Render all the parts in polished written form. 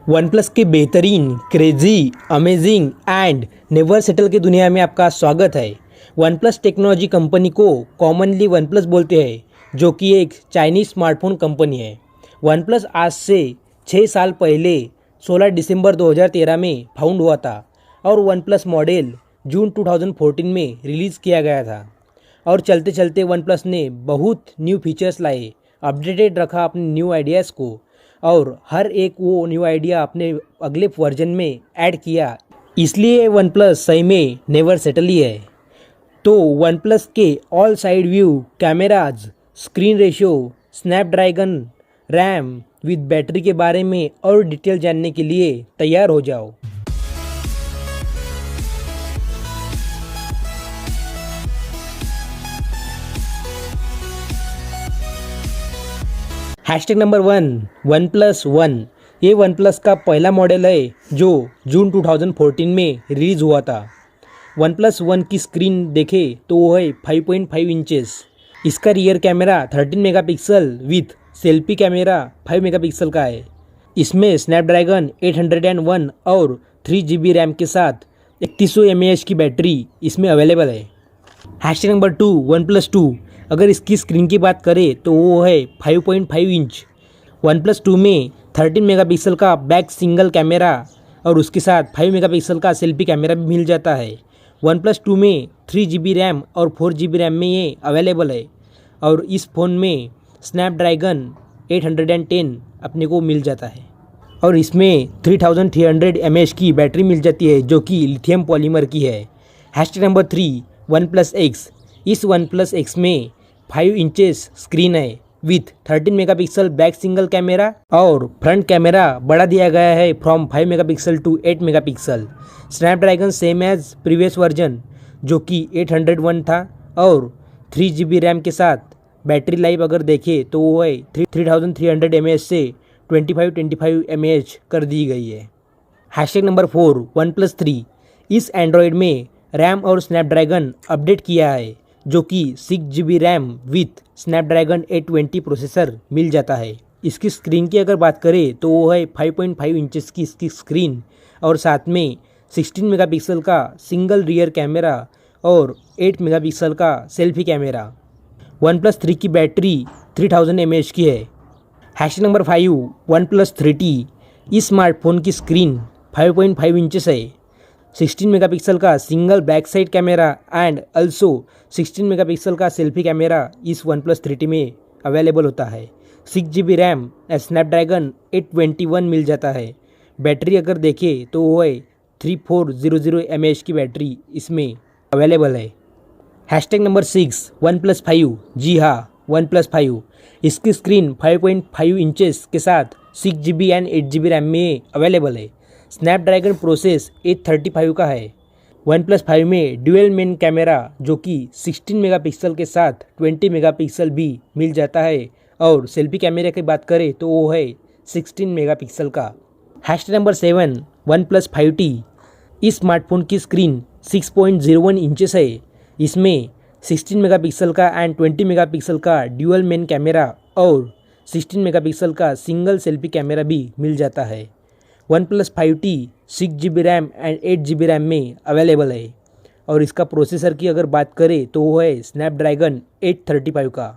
One plus के बेहतरीन, crazy, amazing and never settle की दुनिया में आपका स्वागत है। वन प्लस टेक्नोलॉजी कंपनी को कॉमनली वन प्लस बोलते हैं, जो कि एक चाइनीज़ स्मार्टफोन कंपनी है। वन प्लस आज से 6 साल पहले 16 दिसंबर 2013 में फाउंड हुआ था और वन प्लस मॉडल जून 2014 में रिलीज़ किया गया था। और चलते चलते वन प्लस ने बहुत न्यू फीचर्स लाए, अपडेटेड रखा अपने न्यू आइडियाज़ को, और हर एक वो न्यू आइडिया अपने अगले वर्जन में ऐड किया। इसलिए वन प्लस सही में नेवर सेटल ही है। तो वन प्लस के all side view cameras, screen ratio, Snapdragon RAM with battery के बारे में और डिटेल जानने के लिए तैयार हो जाओ। Hashtag number 1 one plus 1। ये वन प्लस का पहला मॉडल है जो जून 2014 में रिलीज़ हुआ था। वन प्लस 1 की स्क्रीन देखें तो वो है 5.5 इंचेस। इसका rear camera 13 megapixel with selfie camera 5 megapixel का है। इसमें स्नैपड्रैगन 801 और 3 GB रैम के साथ 3100 mAh की बैटरी इसमें अवेलेबल है। Hashtag number 2 one plus 2। अगर इसकी स्क्रीन की बात करें तो वो है 5.5 इंच। वन प्लस 2 में 13 मेगापिक्सल का बैक सिंगल कैमरा और उसके साथ 5 मेगापिक्सल का सेल्फी कैमरा भी मिल जाता है। वन प्लस 2 में 3 GB रैम और 4 GB रैम में ये अवेलेबल है। और इस फ़ोन में स्नैपड्रैगन 810 अपने को मिल जाता है और इसमें 3300 mAh की बैटरी मिल जाती है, जो कि लिथियम पॉलीमर की है। Hashtag number 3 OnePlus X. इस वन प्लस एक्स में 5 इंचेस स्क्रीन है with 13 megapixel back single camera और फ्रंट कैमरा बढ़ा दिया गया है from 5 megapixel to 8 megapixel. Snapdragon same as previous version जो कि 801 था और 3 GB रैम के साथ बैटरी लाइफ अगर देखें तो वो है 3300 mAh से 25 mAh कर दी गई है। Hashtag number 4 one plus 3। इस एंड्रॉयड में रैम और स्नैपड्रैगन अपडेट किया है, जो कि 6 GB RAM with Snapdragon 820 processor मिल जाता है। इसकी स्क्रीन की अगर बात करें तो वो है 5.5 इंचेस की इसकी स्क्रीन और साथ में 16 मेगापिक्सल का सिंगल रियर कैमरा और 8 मेगापिक्सल का सेल्फी कैमरा। वन प्लस 3 की बैटरी 3000 mAh की है। Hashtag number 5 one plus 3T। इस स्मार्टफोन की स्क्रीन 5.5 इंचेस है। 16 मेगापिक्सल का single back side camera and also 16 megapixel का सेल्फी कैमरा इस वन प्लस 3T में अवेलेबल होता है। 6 GB रैम स्नैपड्रैगन 821 मिल जाता है। बैटरी अगर देखें तो वो है 3400 mAh की बैटरी इसमें अवेलेबल है। Hashtag number 6 one plus 5। जी हाँ, वन प्लस 5। इसकी स्क्रीन 5.5 इंचेस के साथ 6 GB एंड 8 GB रैम में अवेलेबल है। स्नैपड्रैगन प्रोसेस 835 का है। वन प्लस 5 में ड्यूअल मेन कैमरा जो कि 16 मेगापिक्सल के साथ 20 मेगापिक्सल भी मिल जाता है और सेल्फी कैमरे की बात करें तो वो है 16 मेगापिक्सल का। Hashtag number 7 one plus 5T। इस स्मार्टफोन की स्क्रीन 6.01 इंचेस है। इसमें 16 मेगापिक्सल का एंड 20 मेगापिक्सल का ड्यूअल मेन कैमरा और 16 मेगापिक्सल का सिंगल सेल्फी कैमरा भी मिल जाता है। One plus 5T 6 GB RAM and 8 GB RAM में अवेलेबल है और इसका प्रोसेसर की अगर बात करें तो वो है स्नैपड्रैगन 835 का।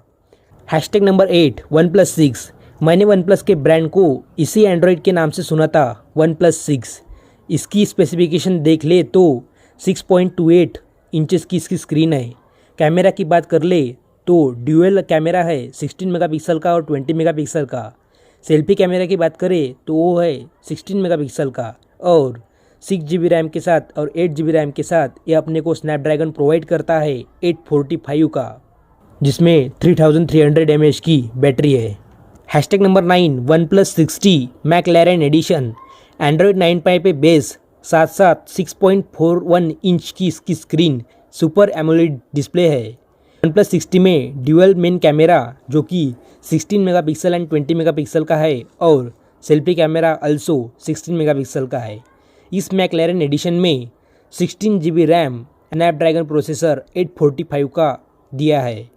Hashtag number 8 one plus 6। मैंने वन प्लस के ब्रांड को इसी एंड्रॉयड के नाम से सुना था, वन प्लस 6। इसकी स्पेसिफिकेशन देख ले तो 6.28 इंचेस की इसकी स्क्रीन है। कैमरा की बात कर ले तो ड्यूअल कैमरा है 16 मेगापिक्सल का और 20 मेगापिक्सल का। सेल्फी कैमरा की बात करें तो वो है 16 मेगापिक्सल का और 6 GB रैम के साथ और 8 GB रैम के साथ ये अपने को स्नैपड्रैगन प्रोवाइड करता है 845 का, जिसमें 3300 mAh की बैटरी है। Hashtag number 9 OnePlus 60 McLaren edition. Android 9 पे बेस साथ साथ 6.41 इंच की इसकी स्क्रीन सुपर एमोलेड डिस्प्ले है। वन प्लस 60 में ड्यूअल मेन कैमरा जो कि 16 मेगापिक्सल एंड 20 मेगापिक्सल का है और सेल्फी कैमरा अल्सो 16 मेगापिक्सल का है। इस मैकलैरेन एडिशन में 16 GB रैम स्नैपड्रैगन प्रोसेसर 845 का दिया है।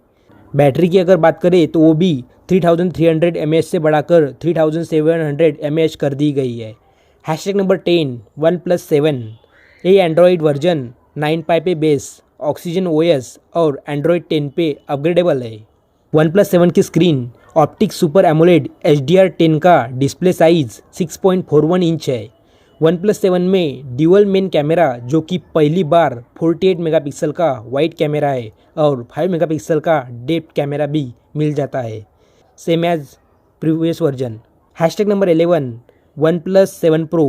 बैटरी की अगर बात करें तो वो भी 3300 mAh से बढ़ाकर 3700 mAh कर दी गई है। हैशटैग नंबर 10 वन प्लस 7 ये एंड्रॉयड वर्जन 9 पे बेस ऑक्सीजन ओएस और एंड्रॉयड 10 पे अपग्रेडेबल है। वन प्लस 7 की screen optic super AMOLED HDR10 का डिस्प्ले साइज 6.41 इंच है। वन प्लस 7 में ड्यूअल मेन कैमरा जो कि पहली बार 48 मेगापिक्सल का वाइड कैमरा है और 5 मेगापिक्सल का डेप्थ कैमरा भी मिल जाता है, same as previous version. Hashtag number 11 OnePlus 7 pro.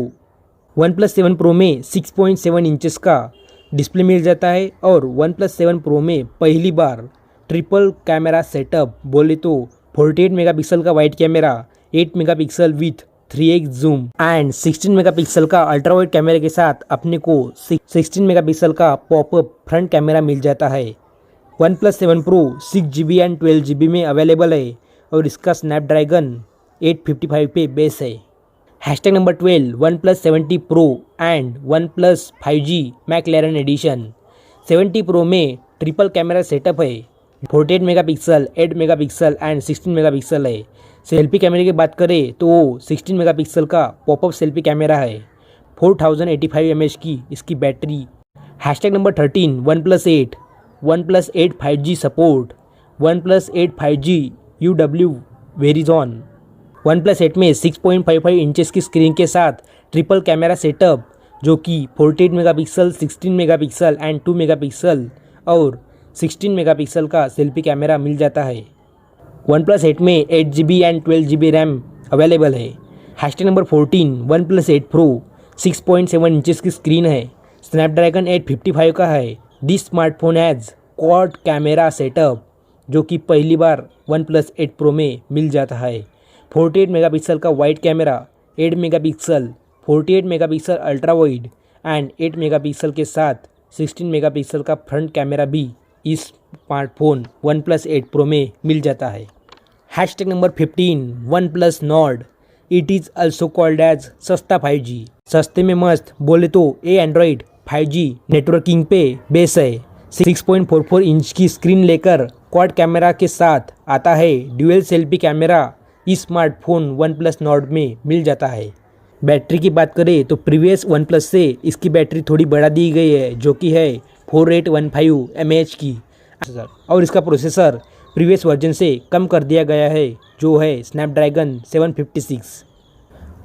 OnePlus 7 pro में 6.7 इंचेस का डिस्प्ले मिल जाता है और वन प्लस 7 प्रो में पहली बार ट्रिपल कैमरा सेटअप बोले तो 48 मेगापिक्सल का wide camera, 8 megapixel with 3x zoom and 16 megapixel का अल्ट्रा वाइड कैमरे के साथ अपने को 16 मेगापिक्सल का पॉपअप फ्रंट कैमरा मिल जाता है। OnePlus 7 pro 6GB and 12GB में अवेलेबल है और इसका स्नैपड्रैगन 855 पे बेस है। Hashtag number 12 OnePlus 70 pro and OnePlus 5G McLaren edition. 70 pro में ट्रिपल कैमरा सेटअप है, 48 मेगापिक्सल, 8 मेगापिक्सल एंड 16 मेगापिक्सल है। सेल्फी कैमरे की बात करें तो वो 16 मेगापिक्सल का पॉपअप सेल्फी कैमरा है, 4085 mAh की इसकी battery. Hashtag number 13 one plus 8 5G support. One plus 8 5G UW Verizon. One plus 8 में 6.55 इंचेस की स्क्रीन के साथ ट्रिपल कैमरा सेटअप जो कि 48 मेगापिक्सल, 16 मेगापिक्सल एंड 2 मेगापिक्सल और 16 मेगापिक्सल का सेल्फी कैमरा मिल जाता है। वन प्लस 8 में 8GB and 12GB RAM available है। Hashtag number 14 OnePlus 8 pro 6.7 inches की स्क्रीन है, स्नैपड्रैगन 855 का है। This smartphone has quad camera setup जो कि पहली बार वन प्लस 8 प्रो में मिल जाता है। 48 मेगापिक्सल का wide camera, 8 megapixel, 48 megapixel ultra wide and 8 megapixel के साथ 16 मेगापिक्सल का फ्रंट कैमरा भी इस स्मार्टफोन वन प्लस 8 प्रो में मिल जाता है। Hashtag number 15 OnePlus Nord. It is also called as सस्ता 5G। सस्ते में मस्त बोले तो ये एंड्रॉयड 5G नेटवर्किंग पे बेस है। 6.44 इंच की स्क्रीन लेकर क्वाड कैमरा के साथ आता है। ड्यूअल सेल्फी कैमरा इस स्मार्टफोन वन प्लस नॉर्ड में मिल जाता है। बैटरी की बात करें तो प्रीवियस वन प्लस से इसकी बैटरी थोड़ी बढ़ा दी गई है जो कि है 4815 mAh की और इसका प्रोसेसर प्रीवियस वर्जन से कम कर दिया गया है जो है Snapdragon 756।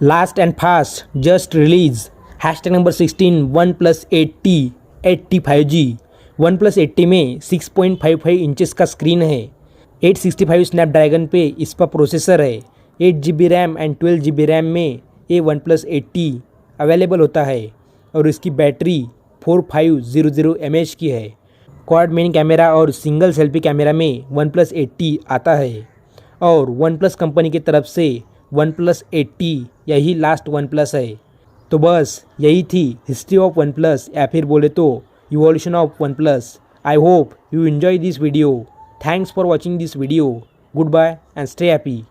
Last and fast just release. Hashtag number 16 one plus 80 5G। One plus 80 में 6.55 इंचेस का स्क्रीन है, 865 स्नैपड्रैगन पे इसका प्रोसेसर है। 8GB RAM and 12GB RAM में ये वन प्लस 80 अवेलेबल होता है और इसकी बैटरी 4500 mAh की है। क्वाड मेन कैमरा और सिंगल सेल्फी कैमरा में वन प्लस 80 आता है और वन प्लस कंपनी की तरफ से वन प्लस 80 यही लास्ट वन प्लस है। तो बस यही थी हिस्ट्री ऑफ वन प्लस या फिर बोले तो evolution of OnePlus. I hope you enjoy this video. Thanks for watching this video. Good bye and stay happy.